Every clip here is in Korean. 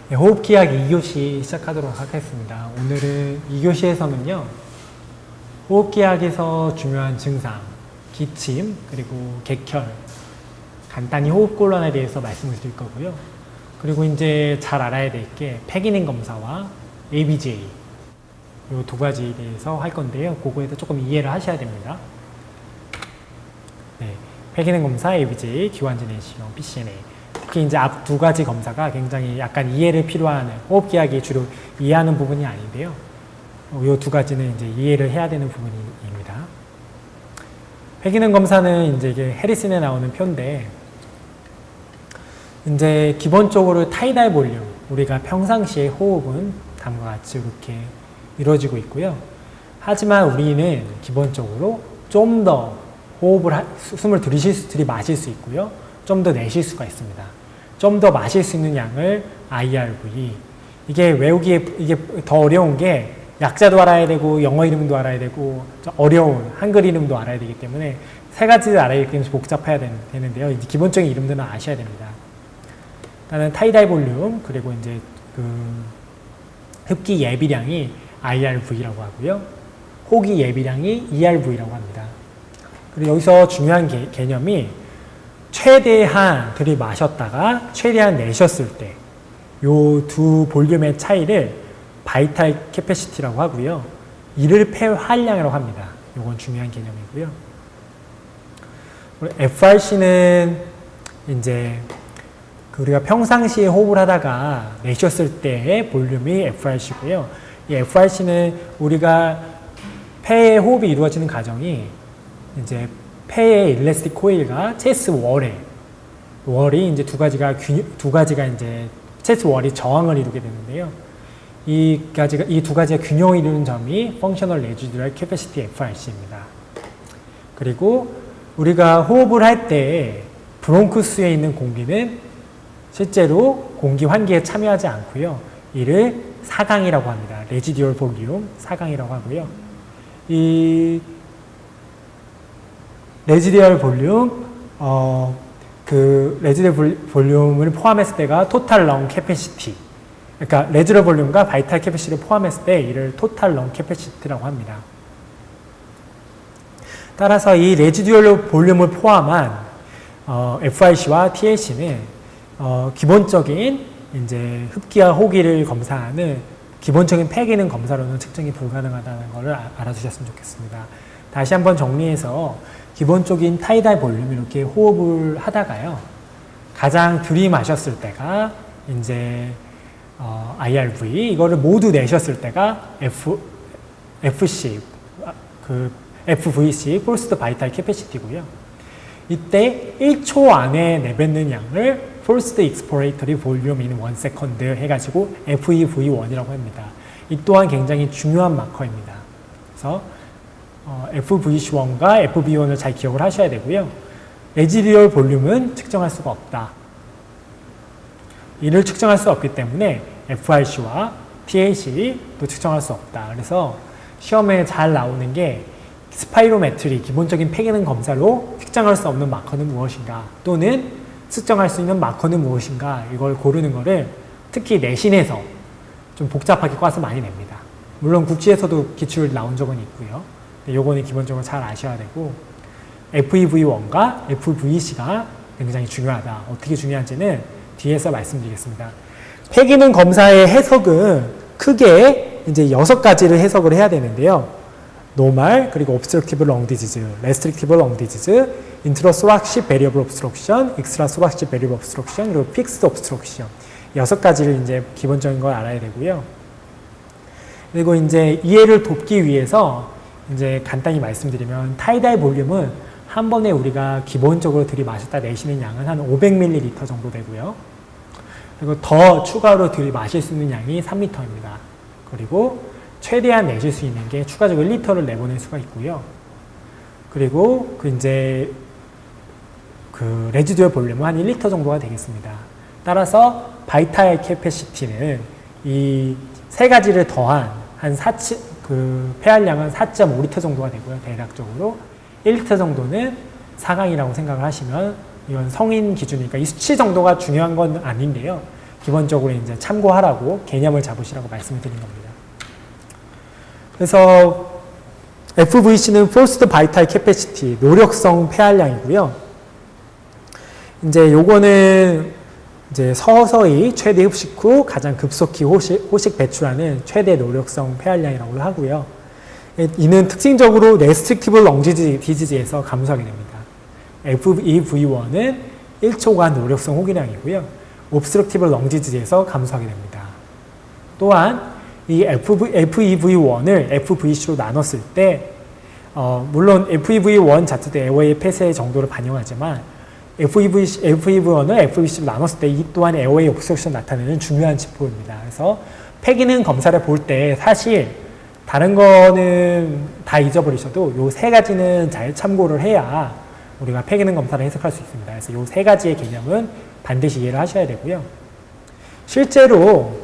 네, 호흡기약 2교시 시작하도록 하겠습니다. 오늘은 2교시에서는요, 호흡기약에서 중요한 증상, 기침, 그리고 객혈, 간단히 호흡곤란에 대해서 말씀을 드릴 거고요. 그리고 이제 잘 알아야 될 게 폐기능 검사와 ABJ, 이 두 가지에 대해서 할 건데요. 그거에서 조금 이해를 하셔야 됩니다. 네, 폐기능 검사, ABJ, 기관지 내시경, PCNA. 특히 이제 앞 두 가지 검사가 굉장히 약간 이해를 필요한 호흡기약이 주로 이해하는 부분이 아닌데요. 이 두 가지는 이제 이해를 해야 되는 부분입니다. 폐기능 검사는 이제 이게 해리슨에 나오는 표인데, 이제 기본적으로 타이달 볼륨, 우리가 평상시에 호흡은 다음과 같이 이렇게 이루어지고 있고요. 하지만 우리는 기본적으로 좀 더 호흡을, 숨을 들이마실 수 있고요. 좀 더 내쉴 수가 있습니다. 좀 더 마실 수 있는 양을 IRV. 이게 외우기에 이게 더 어려운 게 약자도 알아야 되고 영어 이름도 알아야 되고 어려운 한글 이름도 알아야 되기 때문에 세 가지를 알아야 되기 때문에 복잡해야 되는데요. 이제 기본적인 이름들은 아셔야 됩니다. 일단은 타이달 볼륨, 그리고 이제 그 흡기 예비량이 IRV라고 하고요. 호기 예비량이 ERV라고 합니다. 그리고 여기서 중요한 개념이 최대한 들이마셨다가 최대한 내셨을 때 요 두 볼륨의 차이를 바이탈 캐패시티라고 하고요. 이를 폐활량이라고 합니다. 요건 중요한 개념이고요. FRC는 이제 우리가 평상시에 호흡을 하다가 내쉬었을 때의 볼륨이 FRC고요. 이 FRC는 우리가 폐의 호흡이 이루어지는 과정이 이제 폐의 일레스틱 코일과 체스 월이 이제 두 가지가 이제 체스 월이 저항을 이루게 되는데요. 이 두 가지가 균형을 이루는 점이 펑셔널 레지듀얼 캐패시티 FRC입니다. 그리고 우리가 호흡을 할 때 브론크스에 있는 공기는 실제로 공기 환기에 참여하지 않고요. 이를 사강이라고 합니다. 레지듀얼 볼륨 사강이라고 하고요. 이 레지듀얼 볼륨, 그 레지듀얼 볼륨을 포함했을 때가 토탈 렁 캐패시티. 그러니까 레지듀얼 볼륨과 바이탈 캐패시티를 포함했을 때 이를 토탈 렁 캐패시티라고 합니다. 따라서 이 레지듀얼 볼륨을 포함한 FRC와 TLC는 기본적인 이제 흡기와 호기를 검사하는 기본적인 폐기능 검사로는 측정이 불가능하다는 것을 알아두셨으면 좋겠습니다. 다시 한번 정리해서 기본적인 타이달 볼륨 이렇게 호흡을 하다가요. 가장 들이마셨을 때가 이제 IRV, 이거를 모두 내셨을 때가 FC, 그 FVC, Forced Vital Capacity고요. 이때 1초 안에 내뱉는 양을 Forced Expiratory Volume in 1 second 해가지고 FEV1이라고 합니다. 이 또한 굉장히 중요한 마커입니다. 그래서 FVC1과 FB1을 잘 기억을 하셔야 되고요. 레지듀얼 볼륨은 측정할 수가 없다. 이를 측정할 수 없기 때문에 FRC와 TLC도 측정할 수 없다. 그래서 시험에 잘 나오는 게 스파이로메트리, 기본적인 폐기능 검사로 측정할 수 없는 마커는 무엇인가, 또는 측정할 수 있는 마커는 무엇인가, 이걸 고르는 거를 특히 내신에서 좀 복잡하게 꽈서 많이 냅니다. 물론 국지에서도 기출 나온 적은 있고요. 요거는 기본적으로 잘 아셔야 되고, FEV1과 FVC가 굉장히 중요하다. 어떻게 중요한지는 뒤에서 말씀드리겠습니다. 폐기능 검사의 해석은 크게 이제 6가지를 해석을 해야 되는데요. 노멀, 그리고 obstructive lung disease, restrictive lung disease, intrathoracic variable obstruction, extrathoracic variable obstruction, 그리고 fixed obstruction. 6가지를 이제 기본적인 걸 알아야 되고요. 그리고 이제 이해를 돕기 위해서 이제 간단히 말씀드리면 타이달 볼륨은 한 번에 우리가 기본적으로 들이마셨다 내쉬는 양은 한 500ml 정도 되고요. 그리고 더 추가로 들이마실 수 있는 양이 3L입니다. 그리고 최대한 내실 수 있는 게 추가적으로 1L를 내보낼 수가 있고요. 그리고 이제 그 레지듀얼 볼륨은 한 1L 정도가 되겠습니다. 따라서 바이탈 캐패시티는 이 세 가지를 더한 한 폐활량은 4.5L 정도가 되고요. 대략적으로 1L 정도는 사강이라고 생각을 하시면, 이건 성인 기준이니까 이 수치 정도가 중요한 건 아닌데요. 기본적으로 이제 참고하라고 개념을 잡으시라고 말씀을 드린 겁니다. 그래서 FVC는 Forced Vital Capacity, 노력성 폐활량이고요. 이제 요거는 이제 서서히 최대 흡식 후 가장 급속히 호식 배출하는 최대 노력성 폐활량이라고 하고요. 이는 특징적으로 Restrictive Lung Disease에서 감소하게 됩니다. FEV1은 1초간 노력성 호기량이고요. Obstructive Lung Disease에서 감소하게 됩니다. 또한 이 FEV1을 FVC로 나눴을 때 물론 FEV1 자체도 에어웨이 폐쇄의 정도를 반영하지만 FEV1을 FVC로 나눴을 때 이 또한 에어웨이 옵스트럭션 나타내는 중요한 지표입니다. 그래서 폐기능 검사를 볼 때 사실 다른 거는 다 잊어버리셔도 요 세 가지는 잘 참고를 해야 우리가 폐기능 검사를 해석할 수 있습니다. 그래서 요 세 가지의 개념은 반드시 이해를 하셔야 되고요. 실제로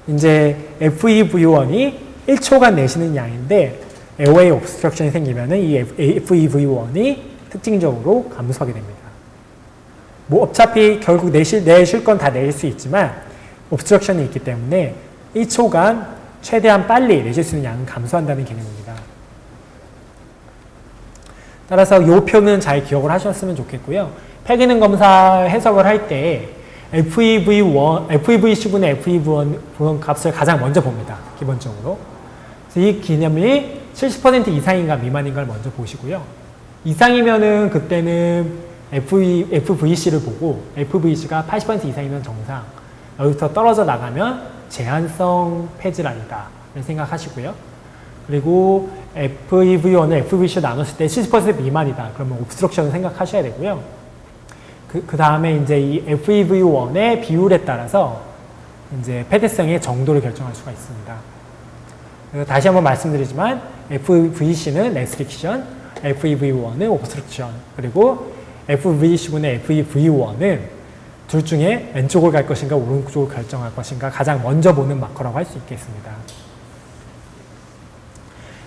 이제 FEV1이 1초간 내쉬는 양인데 에어웨이 옵스트럭션이 생기면은 이 FEV1이 특징적으로 감소하게 됩니다. 뭐 어차피 결국 내쉴 건 다 내릴 수 있지만 옵스트럭션이 있기 때문에 1초간 최대한 빨리 내쉴 수 있는 양은 감소한다는 개념입니다. 따라서 이 표는 잘 기억을 하셨으면 좋겠고요. 폐기능 검사 해석을 할 때 FEVC분의 FEV1 값을 가장 먼저 봅니다. 기본적으로. 그래서 이 개념이 70% 이상인가 미만인가를 먼저 보시고요. 이상이면은 그때는 FVC를 보고 FVC가 80% 이상이면 정상, 여기서 떨어져 나가면 제한성 폐질환이다 생각하시고요. 그리고 FEV1을 FVC로 나눴을 때 70% 미만이다. 그러면 옵스트럭션을 생각하셔야 되고요. 그 다음에 이제 이 FEV1의 비율에 따라서 이제 폐쇄성의 정도를 결정할 수가 있습니다. 그래서 다시 한번 말씀드리지만 FVC는 restriction, FEV1은 obstruction, 그리고 FVC분의 FEV1은 둘 중에 왼쪽을 갈 것인가 오른쪽을 결정할 것인가 가장 먼저 보는 마커라고 할 수 있겠습니다.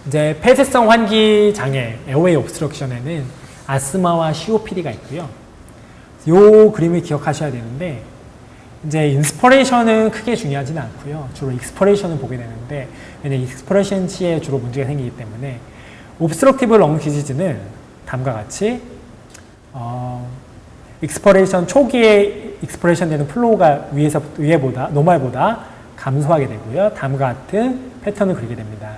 이제 폐쇄성 환기 장애, 에어웨이 옵스트럭션에는 아스마와 COPD가 있고요. 요 그림을 기억하셔야 되는데 이제 인스퍼레이션은 크게 중요하지는 않고요. 주로 익스퍼레이션을 보게 되는데 왜냐면 익스퍼레이션 시에 주로 문제가 생기기 때문에 옵스트럭티브 렁 디지즈는 다음과 같이 익스퍼레이션 초기에 익스퍼레이션 되는 플로우가 위에보다 노멀보다 감소하게 되고요. 다음과 같은 패턴을 그리게 됩니다.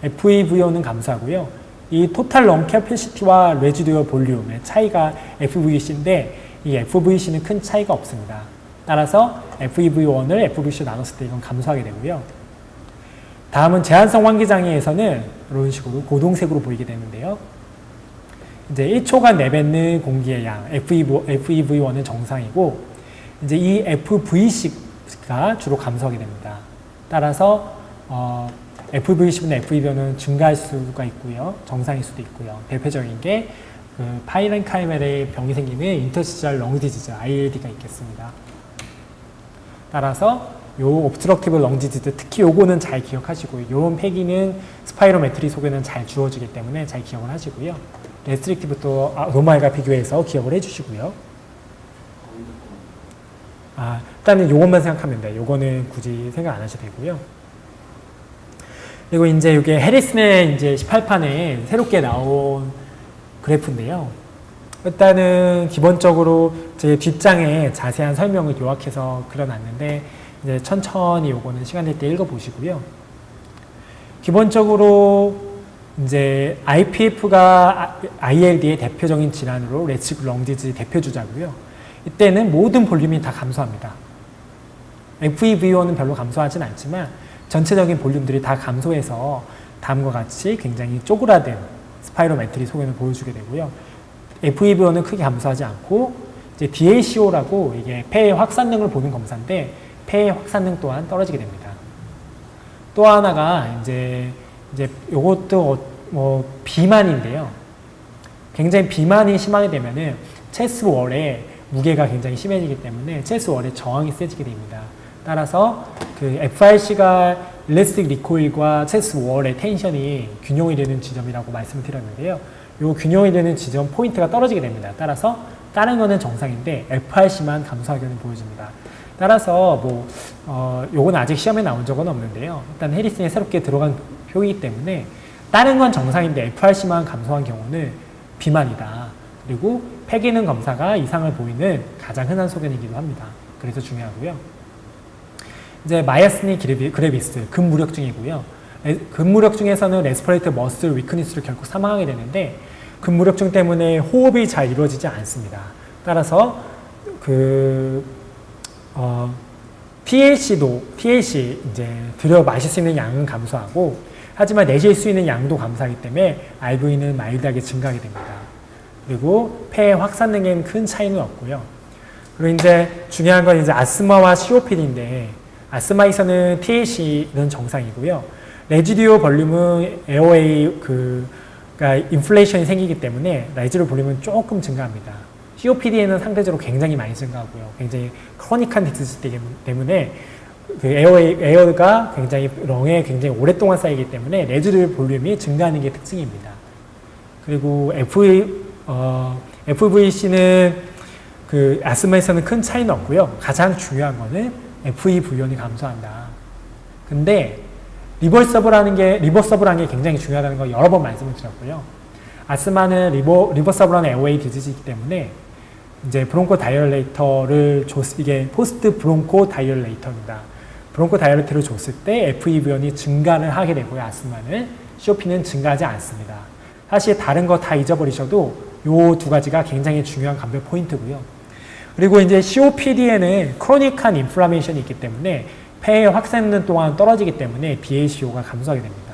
FEVO는 감소하고요. 이 토탈 렁 캐패시티와 레지듀얼 볼륨의 차이가 FVC인데 이 FVC는 큰 차이가 없습니다. 따라서 FEV1을 FVC로 나눴을 때 이건 감소하게 되고요. 다음은 제한성 환기장애에서는 이런 식으로 고동색으로 보이게 되는데요. 이제 1초간 내뱉는 공기의 양, FEV1은 정상이고, 이제 이 FVC가 주로 감소하게 됩니다. 따라서, FVC보다 FEV는 증가할 수가 있고요. 정상일 수도 있고요. 대표적인 게 그 파이렌카이멜의 병이 생기는 인터스티셜 렁 디지즈 ILD가 있겠습니다. 따라서 요 옵스트럭티브 렁 디지즈 특히 요거는 잘 기억하시고 요런 폐기는 스파이로메트리 속에는 잘 주어지기 때문에 잘 기억을 하시고요. 레스트릭티브 또 노멀과 비교해서 기억을 해주시고요. 일단은 요것만 생각하면 돼요. 요거는 굳이 생각 안 하셔도 되고요. 그리고 이제 이게 해리슨의 이제 18판에 새롭게 나온 그래프인데요. 일단은 기본적으로 제 뒷장에 자세한 설명을 요약해서 그려놨는데 이제 천천히 요거는 시간 될 때 읽어보시고요. 기본적으로 이제 IPF가 ILD의 대표적인 질환으로 레스트릭티브 렁 디지즈 대표 주자고요. 이때는 모든 볼륨이 다 감소합니다. FEV1은 별로 감소하진 않지만 전체적인 볼륨들이 다 감소해서 다음과 같이 굉장히 쪼그라든 스파이로메트리 소견을 보여주게 되고요. FEV1은 크게 감소하지 않고 이제 DACO라고 이게 폐의 확산능을 보는 검사인데 폐의 확산능 또한 떨어지게 됩니다. 또 하나가 이제 요것도 뭐 비만인데요. 굉장히 비만이 심하게 되면은 체스 월에 무게가 굉장히 심해지기 때문에 체스 월에 저항이 세지게 됩니다. 따라서 그 FRC가 일레스틱 리코일과 체스 월의 텐션이 균형이 되는 지점이라고 말씀을 드렸는데요. 이 균형이 되는 지점 포인트가 떨어지게 됩니다. 따라서 다른 거는 정상인데 FRC만 감소하게는 보여집니다. 따라서 요건 아직 시험에 나온 적은 없는데요. 일단 해리슨이 새롭게 들어간 표이기 때문에 다른 건 정상인데 FRC만 감소한 경우는 비만이다. 그리고 폐기능 검사가 이상을 보이는 가장 흔한 소견이기도 합니다. 그래서 중요하고요. 이제 마이아스니 그레비스 근무력증이고요. 근무력증에서는 레스퍼레이터 머슬 위크니스로 결국 사망하게 되는데 근무력증 때문에 호흡이 잘 이루어지지 않습니다. 따라서 TLC 이제 들여 마실 수 있는 양은 감소하고 하지만 내실 수 있는 양도 감소하기 때문에 RV는 마일드하게 증가하게 됩니다. 그리고 폐의 확산 능에는 큰 차이는 없고요. 그리고 이제 중요한 건 이제 아스마와 COPD인데 아스마에서는 TLC는 정상이고요. 레지듀어 볼륨은 에어웨이 그러니까 인플레이션이 생기기 때문에 레지듀어 볼륨은 조금 증가합니다. COPD에는 상대적으로 굉장히 많이 증가하고요. 굉장히 크로닉한 디지즈 때문에 그 에어가 굉장히 렁에 굉장히 오랫동안 쌓이기 때문에 레지듀어 볼륨이 증가하는 게 특징입니다. 그리고 FVC는 그 아스마에서는 큰 차이는 없고요. 가장 중요한 거는 FEV원이 감소한다. 근데 리버서블하는 게 굉장히 중요하다는 거 여러 번 말씀을 드렸고요. 아스마는 리버서블한 에어웨이 디지즈이기 때문에 이제 브론코 다이얼레이터를 이게 포스트 브론코 다이얼레이터입니다. 브론코 다이얼레이터를 줬을 때 FEV원이 증가를 하게 되고요. 아스마는 COP는 증가하지 않습니다. 사실 다른 거 다 잊어버리셔도 요 두 가지가 굉장히 중요한 감별 포인트고요. 그리고 이제 COPD에는 크로닉한 인플라메이션이 있기 때문에 폐의 확산는 동안 떨어지기 때문에 BACO가 감소하게 됩니다.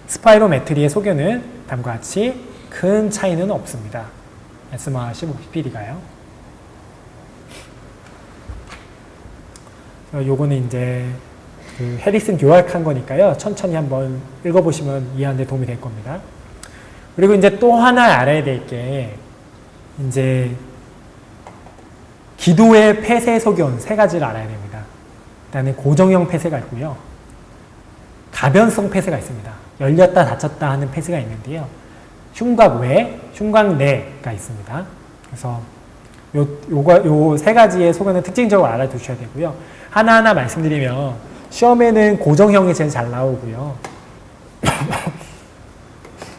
스파이로메트리의 소견은 다음과 같이 큰 차이는 없습니다. 아스마와 COPD가요. 요거는 이제 그 해리슨 요약한 거니까요. 천천히 한번 읽어보시면 이해하는 데 도움이 될 겁니다. 그리고 이제 또 하나 알아야 될 게 이제 기도의 폐쇄 소견 세 가지를 알아야 됩니다. 일단은 고정형 폐쇄가 있고요. 가변성 폐쇄가 있습니다. 열렸다 닫혔다 하는 폐쇄가 있는데요. 흉곽 외, 흉곽 내가 있습니다. 그래서 요 세 가지의 소견은 특징적으로 알아두셔야 되고요. 하나하나 말씀드리면 시험에는 고정형이 제일 잘 나오고요.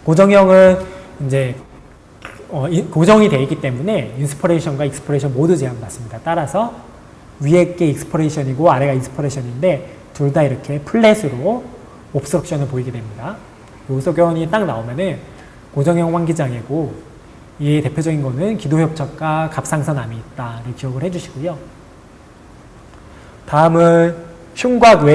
고정형은 이제 고정이 되어 있기 때문에 인스퍼레이션과 익스퍼레이션 모두 제한받습니다. 따라서 위에 게 익스퍼레이션이고 아래가 인스퍼레이션인데 둘 다 이렇게 플랫으로 옵스트럭션을 보이게 됩니다. 이 소견이 딱 나오면은 고정형 환기장애고 이 대표적인 거는 기도협착과 갑상선암이 있다를 기억을 해주시고요. 다음은 흉곽 외